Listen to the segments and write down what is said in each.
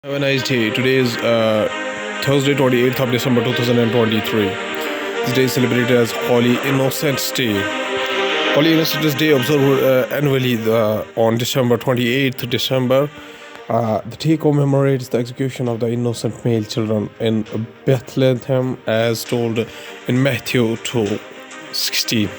Have a nice day. Today is Thursday, 28th of December 2023. This day is celebrated as Holy Innocents Day. Holy Innocents Day observed annually on December 28th December. The day commemorates the execution of the innocent male children in Bethlehem as told in Matthew 2:16.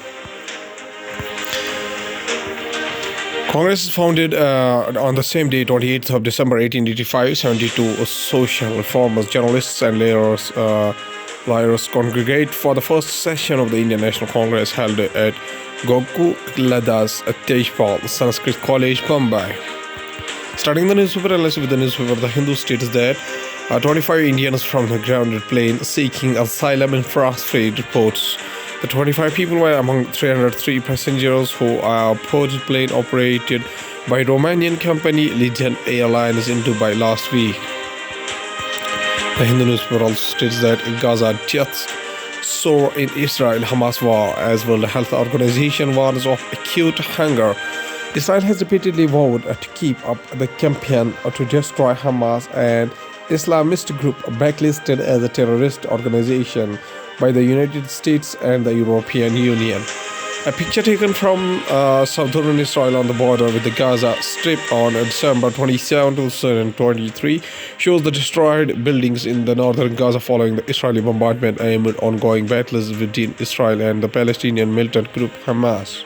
Congress is founded on the same day, 28th of December 1885. 72 social reformers, journalists, and lawyers congregate for the first session of the Indian National Congress held at Gokuldas Tejpal Sanskrit College, Mumbai. Starting the newspaper, and with the newspaper, The Hindu states that 25 Indians from the grounded plane seeking asylum in freight reports. The 25 people were among 303 passengers who boarded plane operated by Romanian company Legion Airlines in Dubai last week. The Hindu newspaper also states that Gaza deaths soar in Israel-Hamas war as World Health Organization warns of acute hunger. Israel has repeatedly vowed to keep up the campaign to destroy Hamas, an Islamist group blacklisted as a terrorist organization by the United States and the European Union. A picture taken from southern Israel on the border with the Gaza Strip on December 27, 2023 shows the destroyed buildings in the northern Gaza following the Israeli bombardment amid ongoing battles between Israel and the Palestinian militant group Hamas.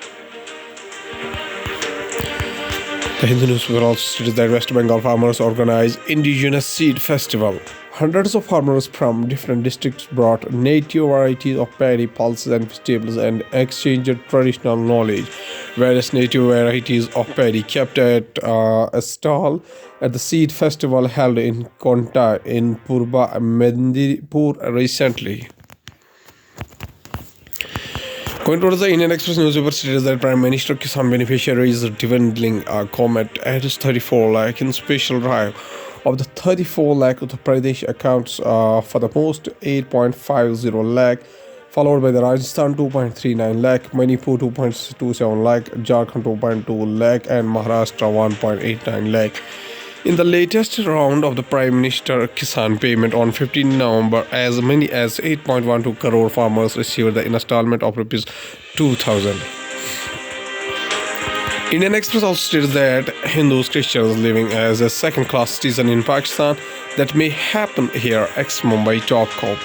The Hindu newspaper also states that West Bengal farmers organize Indigenous Seed Festival. Hundreds of farmers from different districts brought native varieties of paddy, pulses, and vegetables and exchanged traditional knowledge. Various native varieties of paddy kept at a stall at the seed festival held in Konta in Purba Medinipur recently. Going towards the Indian Express newspaper states that Prime Minister Kisan beneficiaries dwindling comment at 34 lakh in special drive. Of the 34 lakh, Uttar Pradesh accounts for the most 8.50 lakh, followed by the Rajasthan 2.39 lakh, Manipur 2.27 lakh, Jharkhand 2.2 lakh, and Maharashtra 1.89 lakh. In the latest round of the Prime Minister Kisan payment on 15 November, as many as 8.12 crore farmers received the installment of rupees 2,000. Indian Express also states that Hindus, Christians living as a second-class citizen in Pakistan that may happen here, ex-Mumbai top cop.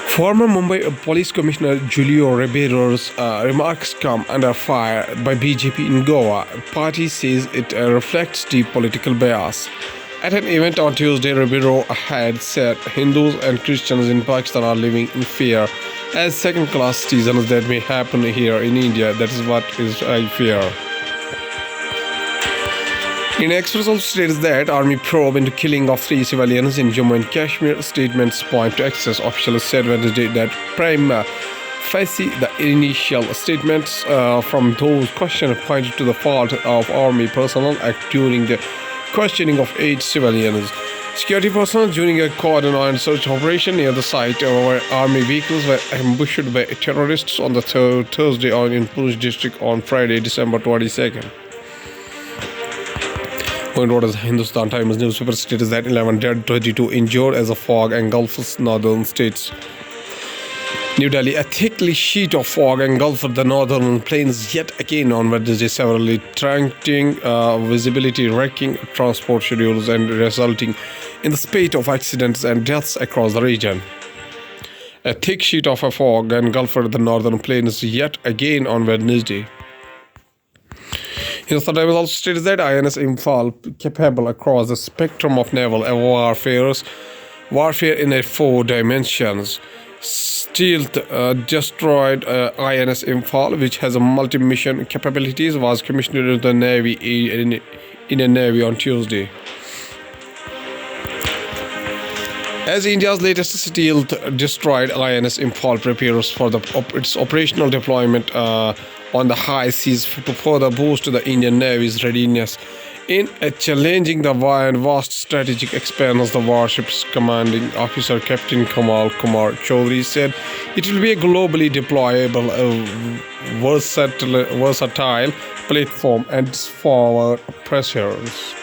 Former Mumbai Police Commissioner Julio Ribeiro's remarks come under fire by BJP in Goa. Party says it reflects deep political bias. At an event on Tuesday, Ribeiro had said Hindus and Christians in Pakistan are living in fear as second-class citizens that may happen here in India. That is what I fear. Indian Express also states that army probe into killing of 3 civilians in Jammu and Kashmir. Statements point to excess. Officials said Wednesday that prima facie the initial statements from those questioned pointed to the fault of army personnel during the questioning of 8 civilians. Security personnel during a coordinated search operation near the site where army vehicles were ambushed by terrorists on the Thursday in Purush district on Friday, December 22nd. Going towards the Hindustan Times newspaper states that 11 dead, 22 injured as a fog engulfs northern states. New Delhi, a thick sheet of fog engulfed the northern plains yet again on Wednesday, severely truncating visibility, wrecking transport schedules, and resulting in the spate of accidents and deaths across the region. A thick sheet of fog engulfed the northern plains yet again on Wednesday. Hindustan Times also states that INS Imphal, capable across the spectrum of naval warfare in 4 dimensions, stealth destroyed INS Imphal, which has a multi-mission capabilities, was commissioned into the Navy in a Navy on Tuesday. As India's latest stealth destroyed INS Imphal prepares for its operational deployment on the high seas to further boost the Indian Navy's readiness in challenging the vast strategic expanse, the warship's commanding officer Captain Kamal Kumar Chaudhary said it will be a globally deployable, versatile platform and forward pressures.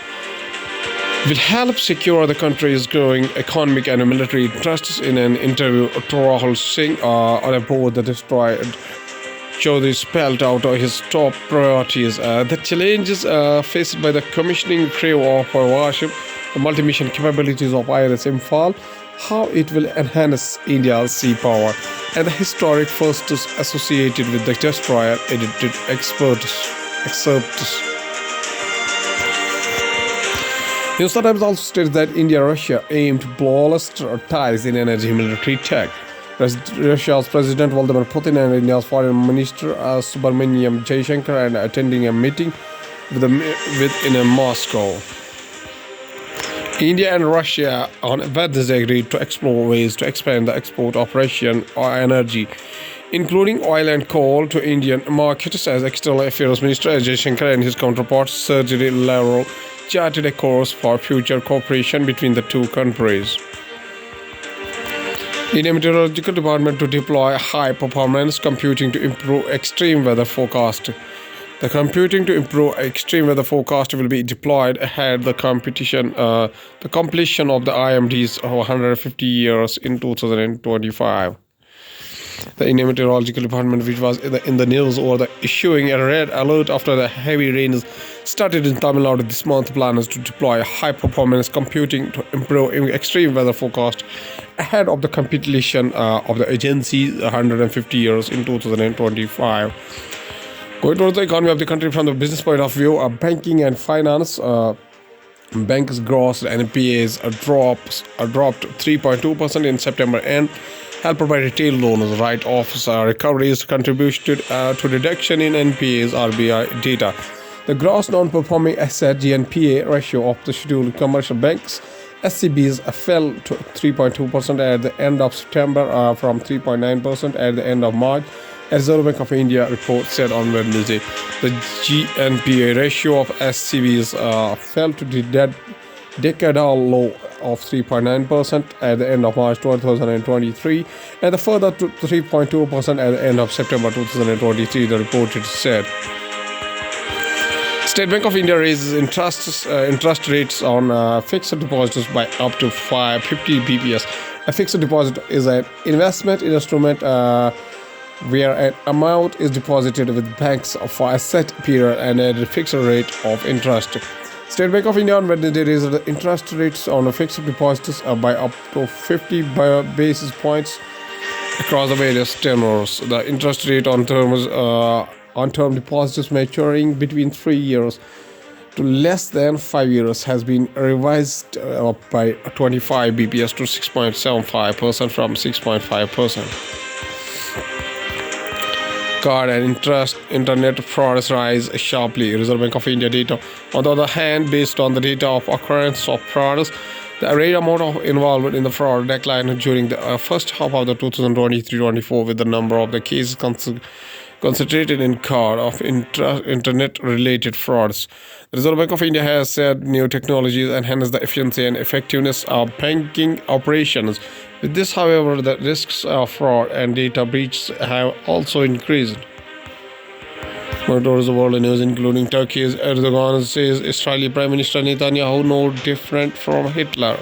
will help secure the country's growing economic and military interests. In an interview to Rahul Singh on a board that destroyed Chaudhary spelled out his top priorities. The challenges faced by the commissioning crew of Warship, the multi-mission capabilities of INS Imphal, how it will enhance India's sea power, and the historic firsts associated with the destroyer. Edited excerpts. News Times also states that India-Russia aim to flawless ties in energy military tech. Russia's President Vladimir Putin and India's Foreign Minister Subramaniam Jaishankar are attending a meeting in Moscow. India and Russia on Wednesday agreed to explore ways to expand the export of Russian energy, including oil and coal, to Indian markets, as External Affairs Minister Jaishankar and his counterpart Sergei Lavrov charted a course for future cooperation between the two countries. Indian Meteorological Department to deploy high-performance computing to improve extreme weather forecast. The computing to improve extreme weather forecast will be deployed ahead the completion of the IMD's 150 years in 2025. The Indian Meteorological Department, which was in the news over the issuing a red alert after the heavy rains started in Tamil Nadu this month, plans to deploy high-performance computing to improve extreme weather forecast ahead of the completion of the agency's 150 years in 2025. Going towards the economy of the country from the business point of view, banking and finance. Banks' gross NPAs dropped 3.2% in September and helped by retail loans. Write-offs recoveries contributed to reduction in NPAs, RBI data. The gross non-performing asset GNPA ratio of the scheduled commercial banks SCBs fell to 3.2% at the end of September from 3.9% at the end of March. Reserve Bank of India report said on Wednesday. The GNPA ratio of SCBs fell to the decadal low of 3.9% at the end of March 2023 and further to 3.2% at the end of September 2023, the report said. State Bank of India raises interest rates on fixed deposits by up to 50 bps. A fixed deposit is an investment instrument where an amount is deposited with banks for a set period and at a fixed rate of interest. State Bank of India on Wednesday raised the interest rates on fixed deposits by up to 50 basis points across the various tenors. The interest rate on term deposits maturing between 3 years to less than 5 years has been revised up by 25 bps to 6.75% from 6.5%. Card and internet frauds rise sharply. Reserve Bank of India data. On the other hand, based on the data of occurrence of frauds, the rate amount of involvement in the fraud declined during the first half of the 2023-24, with the number of the cases concentrated in card of internet-related frauds. The Reserve Bank of India has said new technologies enhance the efficiency and effectiveness of banking operations. With this, however, the risks of fraud and data breaches have also increased. More towards the world news, including Turkey's Erdogan says Israeli Prime Minister Netanyahu no different from Hitler.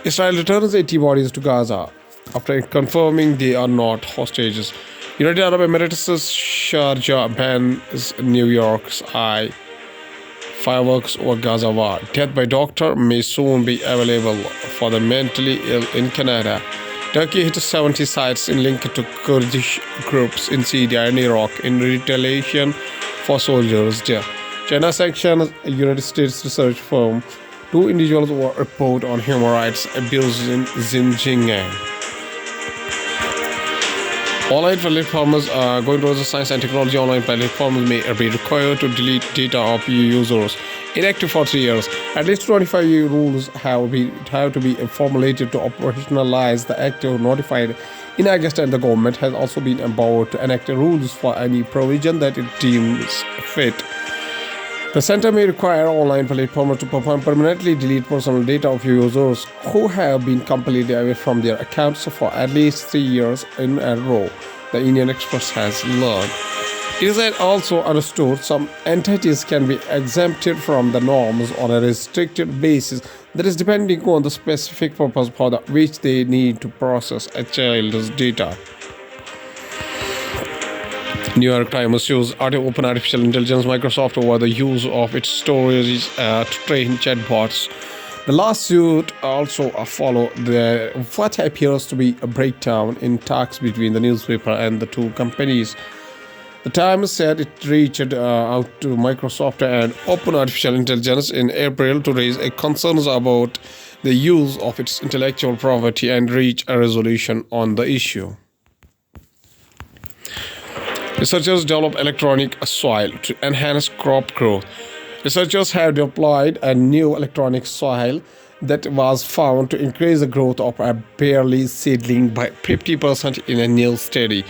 Israel returns 80 bodies to Gaza after confirming they are not hostages. United Arab Emirates' Sharjah bans New York's Eye fireworks over Gaza war. Death by doctor may soon be available for the mentally ill in Canada. Turkey hit 70 sites linked to Kurdish groups in Syria and Iraq in retaliation for soldiers' death. China sanctions a United States research firm. 2 individuals were reported on human rights abuse in Xinjiang. Online platforms going towards the science and technology. Online platforms may be required to delete data of users inactive for 3 years. At least 25 rules have to be formulated to operationalize the act notified in August, and the government has also been empowered to enact rules for any provision that it deems fit. The center may require online platforms to permanently delete personal data of users who have been completely away from their accounts for at least 3 years in a row, the Indian Express has learned. It is also understood some entities can be exempted from the norms on a restricted basis, that is, depending on the specific purpose for which they need to process a child's data. New York Times sues Open Artificial Intelligence Microsoft over the use of its storage to train chatbots. The lawsuit also followed what appears to be a breakdown in talks between the newspaper and the two companies. The Times said it reached out to Microsoft and Open Artificial Intelligence in April to raise concerns about the use of its intellectual property and reach a resolution on the issue. Researchers develop electronic soil to enhance crop growth. Researchers have deployed a new electronic soil that was found to increase the growth of a barley seedling by 50% in a new study.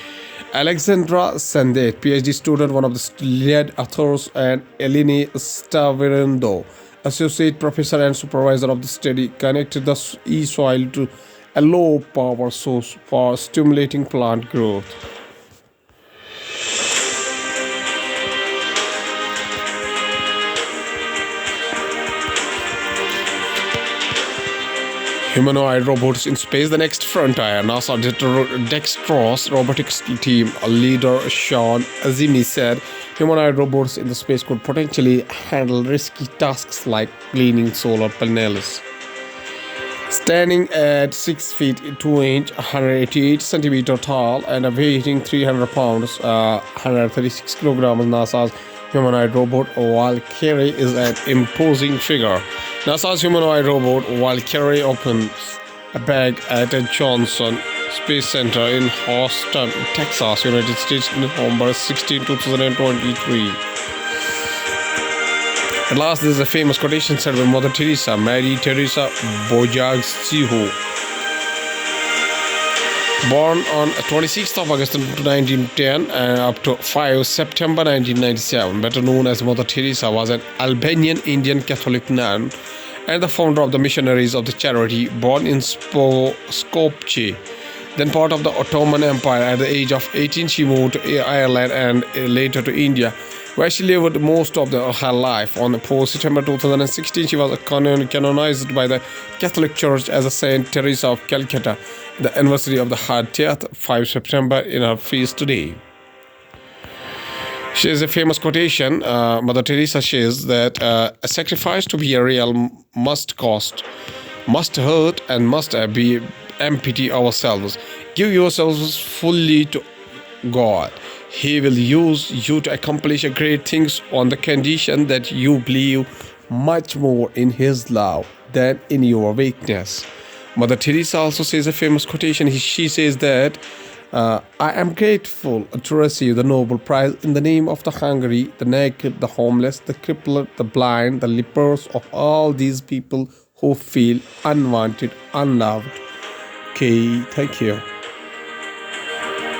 Alexandra Sandet, PhD student, one of the lead authors, and Eleni Stavrindo, associate professor and supervisor of the study, connected the e-soil to a low power source for stimulating plant growth. Humanoid robots in space, the next frontier. NASA Dextros robotics team leader Sean Azimi said humanoid robots in the space could potentially handle risky tasks like cleaning solar panels. Standing at 6 feet 2 inches, 188 centimeters tall, and weighing 300 pounds, 136 kilograms, NASA's humanoid robot Valkyrie is an imposing figure. NASA's humanoid robot Valkyrie opens a bag at a Johnson Space Center in Houston, Texas, United States, November 16, 2023. At last, there is a famous quotation said by Mother Teresa, Mary Teresa Bojaxhiu. Born on 26th of August 1910 and up to 5 September 1997, better known as Mother Teresa, was an Albanian Indian Catholic nun and the founder of the Missionaries of the Charity, born in Skopje, then part of the Ottoman Empire. At the age of 18, she moved to Ireland and later to India, where she lived most of her life. On 4 September 2016, she was canonized by the Catholic Church as a Saint Teresa of Calcutta. The anniversary of her death, 5 September, in her feast today. She has a famous quotation. Mother Teresa says that a sacrifice to be a real must cost, must hurt, and must be empty ourselves. Give yourselves fully to God. He will use you to accomplish great things on the condition that you believe much more in His love than in your weakness. Mother Teresa also says a famous quotation. She says that I am grateful to receive the Nobel Prize in the name of the hungry, the naked, the homeless, the crippled, the blind, the lepers, of all these people who feel unwanted, unloved. Okay, thank you.